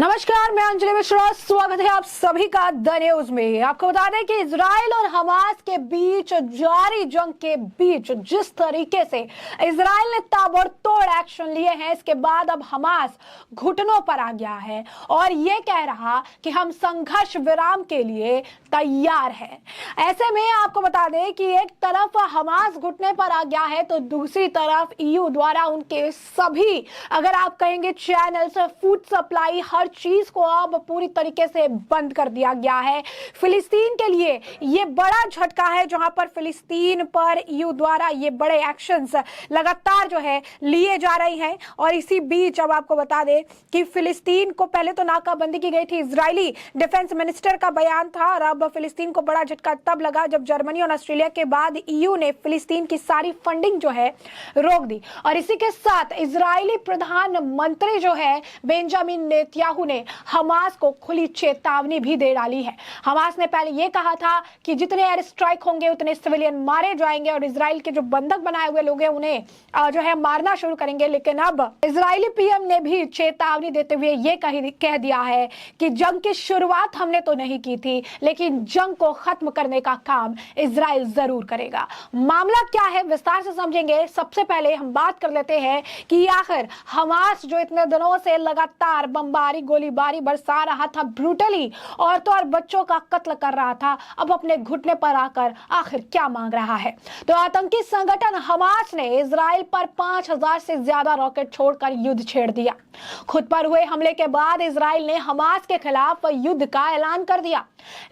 नमस्कार, मैं अंजलि मिश्रा। स्वागत है आप सभी का द न्यूज में। आपको बता दें कि इजराइल और हमास के बीच जारी जंग के बीच जिस तरीके से इजराइल ने ताबड़तोड़ एक्शन लिए हैं, इसके बाद अब हमास घुटनों पर आ गया है और ये कह रहा कि हम संघर्ष विराम के लिए तैयार है। ऐसे में आपको बता दें कि एक तरफ हमास घुटने पर आ गया है तो दूसरी तरफ ईयू द्वारा उनके सभी, अगर आप कहेंगे, चैनल्स, फूड सप्लाई, हर चीज को अब पूरी तरीके से बंद कर दिया गया है। फिलिस्तीन के लिए ये बड़ा झटका है, जहां पर फिलिस्तीन पर ईयू द्वारा ये बड़े एक्शंस लगातार जो है लिए जा रहे हैं। और इसी बीच अब आपको बता दें कि फिलिस्तीन को पहले तो नाकाबंदी की गई थी, इजरायली डिफेंस मिनिस्टर का बयान था, और अब फिलिस्तीन को बड़ा झटका तब लगा जब जर्मनी और ऑस्ट्रेलिया के बाद ईयू ने फिलिस्तीन की सारी फंडिंग जो है रोक दी। और इसी के साथ इजरायली प्रधानमंत्री जो है बेंजामिन नेतन्याहू ने हमास को खुली चेतावनी भी दे डाली है। हमास ने पहले यह कहा था कि जितने एयर स्ट्राइक होंगे उतने सिविलियन मारे जाएंगे और इजराइल के जो बंधक बनाए हुए लोग हैं उन्हें जो है मारना शुरू करेंगे। लेकिन अब इजरायली पीएम ने भी चेतावनी देते हुए ये कह दिया है कि जंग की शुरुआत हमने तो नहीं की थी, लेकिन जंग को खत्म करने का काम इजराइल जरूर करेगा। मामला क्या है विस्तार से समझेंगे। सबसे पहले हम बात कर लेते हैं कि आखिर हमास जो इतने दिनों से लगातार बमबारी, गोलीबारी बरसा रहा था, ब्रूटली औरतों और बच्चों का कत्ल कर रहा था, अब अपने घुटने पर आकर आखिर क्या मांग रहा है। तो आतंकी संगठन हमास ने इजराइल पर 5000 से ज्यादा रॉकेट छोड़कर युद्ध छेड़ दिया। खुद पर हुए हमले के बाद इजराइल ने हमास के खिलाफ युद्ध का ऐलान कर दिया।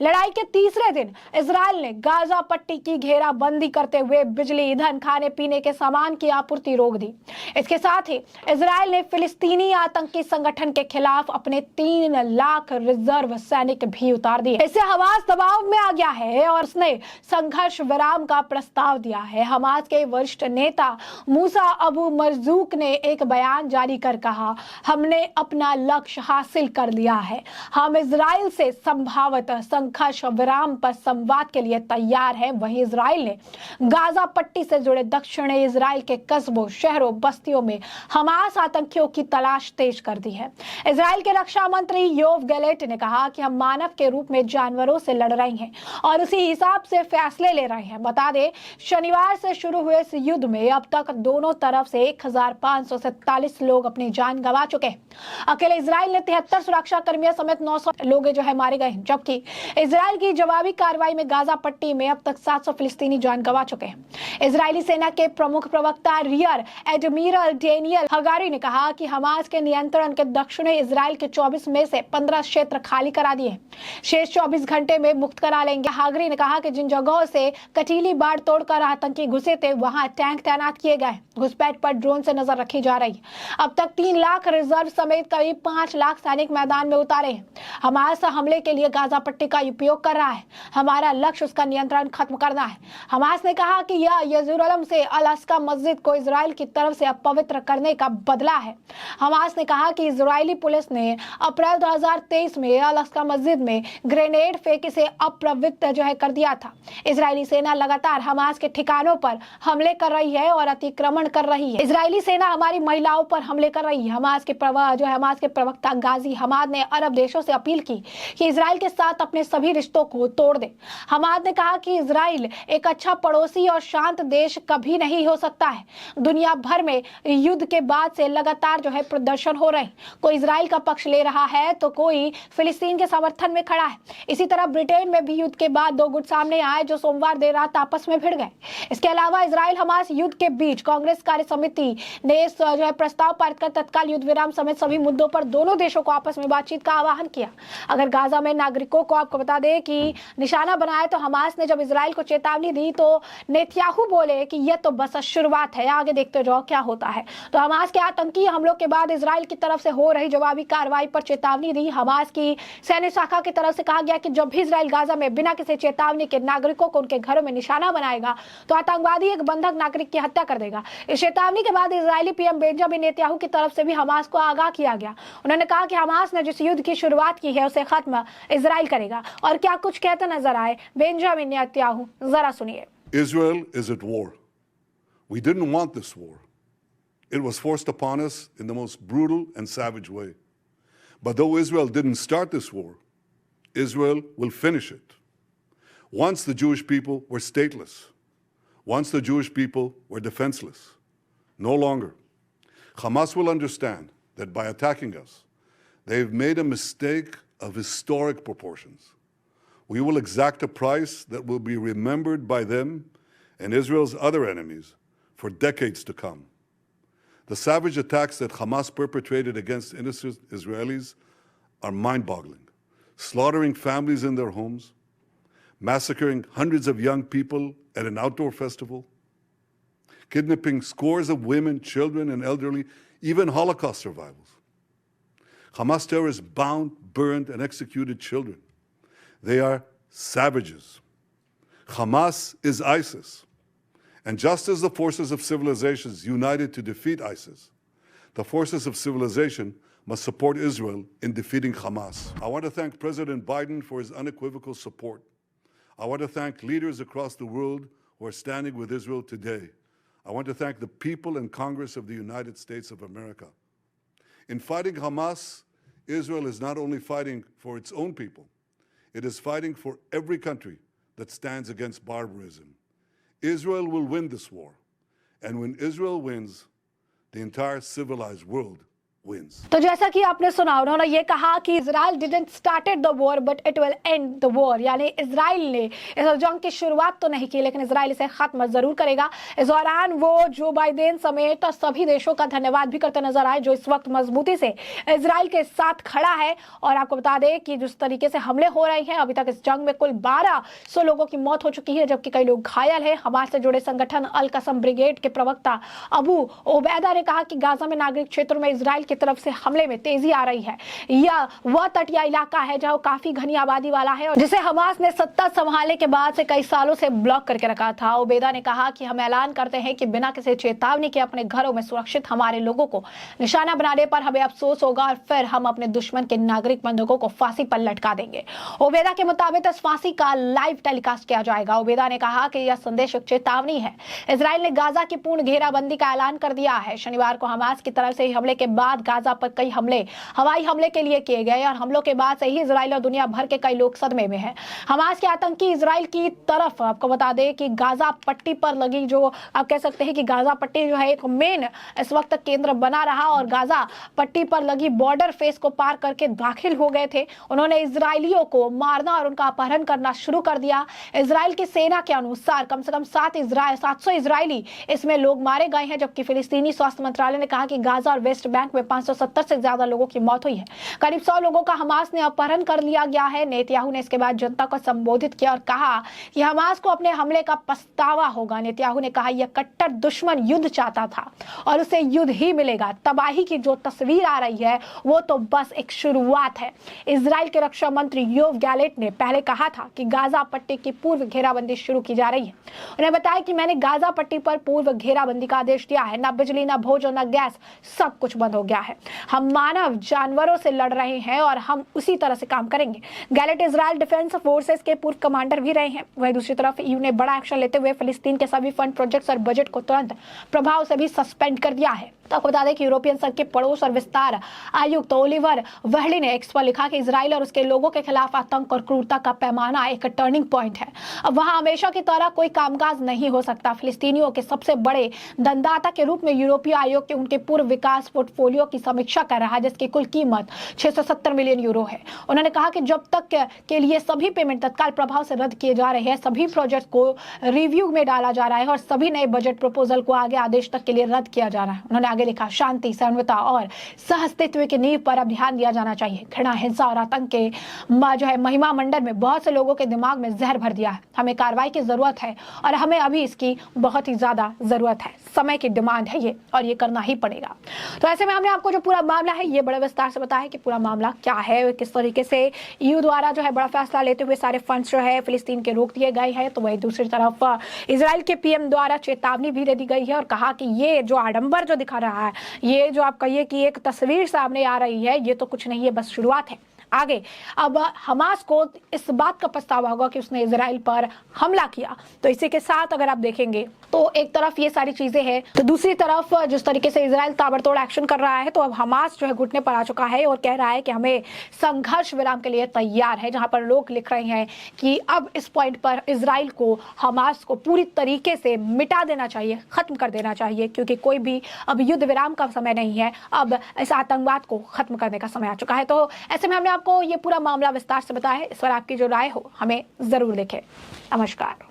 लड़ाई के तीसरे दिन इजराइल ने गाजा पट्टी की घेराबंदी करते हुए बिजली, ईंधन, खाने पीने के सामान की आपूर्ति रोक दी। इसके साथ ही इजराइल ने फिलिस्तीनी आतंकी संगठन के खिलाफ अपने 3 लाख रिजर्व सैनिक भी उतार दिए। इससे हमास दबाव में आ गया है और उसने संघर्ष विराम का प्रस्ताव दिया है। हमास के वरिष्ठ नेता मूसा अबू मरजूक ने एक बयान जारी कर कहा, हमने अपना लक्ष्य हासिल कर लिया है, हम इजराइल से संभावित संघर्ष विराम पर संवाद के लिए तैयार है। वहीं इजराइल ने गाजा पट्टी से जुड़े दक्षिणी इजराइल के कस्बों, शहरों, बस्तियों में हमास आतंकियों की तलाश तेज कर दी है। इजराइल के रक्षा मंत्री योव गैलेट ने कहा कि हम मानव के रूप में जानवरों से लड़ रहे हैं और उसी हिसाब से फैसले ले रहे हैं। बता दें, शनिवार से शुरू हुए इस युद्ध में अब तक दोनों तरफ से 1547 लोग अपनी जान गंवा चुके हैं। अकेले इजराइल ने 73 सुरक्षा कर्मियों समेत 900 लोग जो है मारे गए हैं, जबकि इजराइल की जवाबी कार्रवाई में गाजा पट्टी में अब तक 700 फिलिस्तीनी जान गंवा चुके हैं। इजरायली सेना के प्रमुख प्रवक्ता रियर एडमिरल डेनियल हगारी ने कहा कि हमास के नियंत्रण के दक्षिणी इजराइल के 24 में से 15 क्षेत्र खाली करा दिए, शेष 24 घंटे में मुक्त करा लेंगे। हगारी ने कहा कि जिन जगहों से कटीली बाढ़ तोड़कर आतंकी घुसे थे वहां टैंक तैनात किए गए, घुसपैठ पर ड्रोन से नजर रखी जा रही। अब तक 3 लाख रिजर्व समेत करीब 5 लाख सैनिक मैदान में उतारे हैं। हमास हमले के लिए गाजा पट्टी का उपयोग कर रहा है, हमारा लक्ष्य उसका नियंत्रण खत्म करना है। हमास ने कहा कि यह यरूशलेम से अलास्का मस्जिद को इजराइल की तरफ से अपवित्र करने का बदला है। हमास ने कहा कि इजरायली पुलिस ने अप्रैल 2023 में अलास्का मस्जिद में ग्रेनेड फेंक इसे अपवित्र जो है कर दिया था। इजरायली सेना लगातार हमास के ठिकानों पर हमले कर रही है और अतिक्रमण कर रही है। इजरायली सेना हमारी महिलाओं पर हमले कर रही है। हमास के प्रवक्ता गाजी हमाद ने अरब देशों से अपील की कि इजराइल के साथ अपने सभी रिश्तों को तोड़ दे। हमाद ने कहा कि इजराइल एक अच्छा पड़ोसी और शांत देश कभी नहीं हो सकता है। दुनिया भर में युद्ध के बाद से लगातार जो है प्रदर्शन हो रहे हैं, कोई इजराइल का पक्ष ले रहा है तो कोई फिलिस्तीन के समर्थन में खड़ा है। इसी तरह ब्रिटेन में भी युद्ध के बाद 2 गुट सामने आए जो सोमवार देर रात आपस में भिड़ गए। इसके अलावा इजराइल हमास युद्ध के बीच कांग्रेस कार्य समिति ने जो है प्रस्ताव पारित कर तत्काल युद्ध विराम समेत सभी मुद्दों पर दोनों देशों को आपस में बातचीत का आह्वान किया। अगर गाजा में नागरिकों को आपको बता दें कि निशाना बनाया तो हमास ने जब इजराइल को चेतावनी दी तो नेतन्याहू बोले कि यह तो बस शुरुआत है, आगे देखते जाओ क्या होता है। तो हमास के आतंकी हमलों के बाद इजराइल की तरफ से हो रही जवाबी कार्रवाई पर चेतावनी दी। हमास की सैन्य शाखा की तरफ से कहा गया कि जब भी इजराइल गाजा में बिना किसी चेतावनी के नागरिकों को उनके घरों में निशाना बनाएगा तो आतंकवादी एक बंधक नागरिक की हत्या कर देगा। इस चेतावनी के बाद इजरायली पीएम बेंजामिन नेतन्याहू की तरफ से भी हमास को आगाह किया गया। उन्होंने कहा कि हमास ने जिस युद्ध की शुरुआत की है उसे खत्म इजराइल करेगा। और क्या कुछ कहते नजर आए बेंजामिन नेतन्याहू, जरा सुनिए। Israel is at war. We didn't want this war. It was forced upon us in the most brutal and savage way. But though Israel didn't start this war, Israel will finish it. Once the Jewish people were stateless, once the Jewish people were defenseless, no longer. Hamas will understand that by attacking us, they've made a mistake of historic proportions. We will exact a price that will be remembered by them and Israel's other enemies for decades to come. The savage attacks that Hamas perpetrated against innocent Israelis are mind-boggling, slaughtering families in their homes, massacring hundreds of young people at an outdoor festival, kidnapping scores of women, children, and elderly, even Holocaust survivors. Hamas terrorists bound, burned, and executed children. They are savages. Hamas is ISIS. And just as the forces of civilizations united to defeat ISIS, the forces of civilization must support Israel in defeating Hamas. I want to thank President Biden for his unequivocal support. I want to thank leaders across the world who are standing with Israel today. I want to thank the people and Congress of the United States of America. In fighting Hamas, Israel is not only fighting for its own people, it is fighting for every country that stands against barbarism. Israel will win this war. And when Israel wins, the entire civilized world wins. तो जैसा कि आपने सुना, उन्होंने ये कहा कि Israel didn't started the war but it will and the war, यानी इजराइल ने इस जंग की शुरुआत तो नहीं की लेकिन इजराइल इसे खत्म जरूर करेगा। इस दौरान वो जो बाइडेन समेत सभी देशों का धन्यवाद भी करते नजर आए जो इस वक्त मजबूती से इजराइल के साथ खड़ा है। और आपको बता दें कि जिस तरीके से हमले हो रहे हैं, अभी तक इस जंग में कुल 1200 लोगों की मौत हो चुकी है जबकि कई लोग घायल हैं। हमास से जुड़े संगठन अल कसम ब्रिगेड के प्रवक्ता अबू ओबैदा ने कहा कि गाजा में नागरिक क्षेत्रों में इजराइल की तरफ से हमले में तेजी आ रही है। यह वह तटीय इलाका है जहां काफी घनी आबादी वाला है और जिसे हमास ने सत्ता संभालने के बाद से कई सालों से ब्लॉक करके रखा था। ओबैदा ने कहा कि हम ऐलान करते हैं कि बिना किसी चेतावनी के अपने घरों में सुरक्षित हमारे लोगों को निशाना बनाने पर हमें अफसोस होगा और फिर हम अपने दुश्मन के नागरिक बंधुकों को फांसी पर लटका देंगे। ओबैदा के मुताबिक इस फांसी का लाइव टेलीकास्ट किया जाएगा। ओबैदा ने कहा कि यह संदेश एक चेतावनी है। इजराइल ने गाजा की पूर्ण घेराबंदी का ऐलान कर दिया है। शनिवार को हमास की तरफ से हमले के बाद गाजा पर कई हमले हवाई हमले के लिए किए गए और हमलों के बाद से ही इजराइल और दुनिया भर के कई लोग सदमे में हैं। हमास के आतंकी इजराइल की तरफ आपको बता दें कि गाजा पट्टी पर लगी जो आप कह सकते हैं कि गाजा पट्टी जो है एक मेन इस वक्त केंद्र बना रहा और गाजा पट्टी पर लगी बॉर्डर फेस को पार करके दाखिल हो गए थे। उन्होंने इजरायलियों को मारना और उनका अपहरण करना शुरू कर दिया। इजराइल की सेना के अनुसार कम से कम 700 इजरायली इसमें लोग मारे गए हैं जबकि फिलिस्तीनी स्वास्थ्य मंत्रालय ने कहा कि गाजा और वेस्ट बैंक में 570 से ज्यादा लोगों की मौत हुई है। करीब 100 लोगों का हमास ने अपहरण कर लिया गया है। नेतन्याहू ने इसके बाद जनता को संबोधित किया और कहा कि हमास को अपने हमले का पछतावा होगा। नेतन्याहू ने कहा यह कट्टर दुश्मन युद्ध चाहता था और उसे युद्ध ही मिलेगा। तबाही की जो तस्वीर आ रही है वो तो बस एक शुरुआत है। इजराइल के रक्षा मंत्री योव गैलेट ने पहले कहा था कि गाजा पट्टी की पूर्व घेराबंदी शुरू की जा रही है। उन्हें बताया कि मैंने गाजा पट्टी पर पूर्व घेराबंदी का आदेश दिया है। न बिजली, न भोजन, न गैस, सब कुछ बंद हो गया है। हम मानव जानवरों से लड़ रहे हैं और हम उसी तरह से काम करेंगे। गैलेट इजराइल डिफेंस फोर्सेस के पूर्व कमांडर भी रहे हैं। वहीं दूसरी तरफ ईयू ने बड़ा एक्शन लेते हुए फिलिस्तीन के सभी फंड प्रोजेक्ट्स और बजट को तुरंत प्रभाव से भी सस्पेंड कर दिया है। तो आपको बता दें कि यूरोपियन संघ के पड़ोस और विस्तार आयुक्त ओलिवर वर्ली ने एक्स पर लिखा कि इजराइल और उसके लोगों के खिलाफ आतंक और क्रूरता का पैमाना एक टर्निंग पॉइंट है। अब वहां हमेशा की तरह कोई कामकाज नहीं हो सकता। फिलिस्तीनियों के सबसे बड़े धनदाता के रूप में यूरोपीय आयोग के उनके पूर्व विकास पोर्टफोलियो की समीक्षा कर रहा है जिसकी कुल कीमत 670 मिलियन यूरो है। उन्होंने कहा कि जब तक के लिए सभी पेमेंट तत्काल प्रभाव से रद्द किए जा रहे हैं, सभी प्रोजेक्ट को रिव्यू में डाला जा रहा है और सभी नए बजट प्रपोजल को आगे आदेश तक के लिए रद्द किया जा रहा है। उन्होंने आगे लिखा शांति, सहिष्णुता और सहअस्तित्व की नींव पर अब ध्यान दिया जाना चाहिए। घृणा, हिंसा और आतंक के जो है महिमा मंडल में बहुत से लोगों के दिमाग में जहर भर दिया है। हमें कार्रवाई की जरूरत है और हमें अभी इसकी बहुत ही ज्यादा जरूरत है। समय की डिमांड है ये और ये करना ही पड़ेगा। तो ऐसे में हमने आपको जो पूरा मामला है ये बड़े विस्तार से बताया कि पूरा मामला क्या है, किस तरीके से ईयू द्वारा जो है बड़ा फैसला लेते हुए सारे फंड्स जो है फिलिस्तीन के रोक दिए गए हैं। तो वही दूसरी तरफ इजराइल के पीएम द्वारा चेतावनी भी दे दी गई है और कहा कि ये जो आडंबर जो दिखा रहा है, ये जो आप कहिए कि एक तस्वीर सामने आ रही है, ये तो कुछ नहीं है, बस शुरुआत है। आगे अब हमास को इस बात का पछतावा होगा कि उसने इजराइल पर हमला किया। तो इसी के साथ अगर आप देखेंगे तो एक तरफ ये सारी चीजें हैं, तो दूसरी तरफ जिस तरीके से इजराइल ताबड़तोड़ एक्शन कर रहा है, तो अब हमास जो है घुटने पर आ चुका है और कह रहा है कि हमें संघर्ष विराम के लिए तैयार है। जहां पर लोग लिख रहे हैं कि अब इस पॉइंट पर इजराइल को हमास को पूरी तरीके से मिटा देना चाहिए, खत्म कर देना चाहिए, क्योंकि कोई भी अब युद्ध विराम का समय नहीं है, अब इस आतंकवाद को खत्म करने का समय आ चुका है। तो ऐसे में हमने आपको ये पूरा मामला विस्तार से बताया है। इस पर आपकी जो राय हो हमें जरूर लिखें। नमस्कार।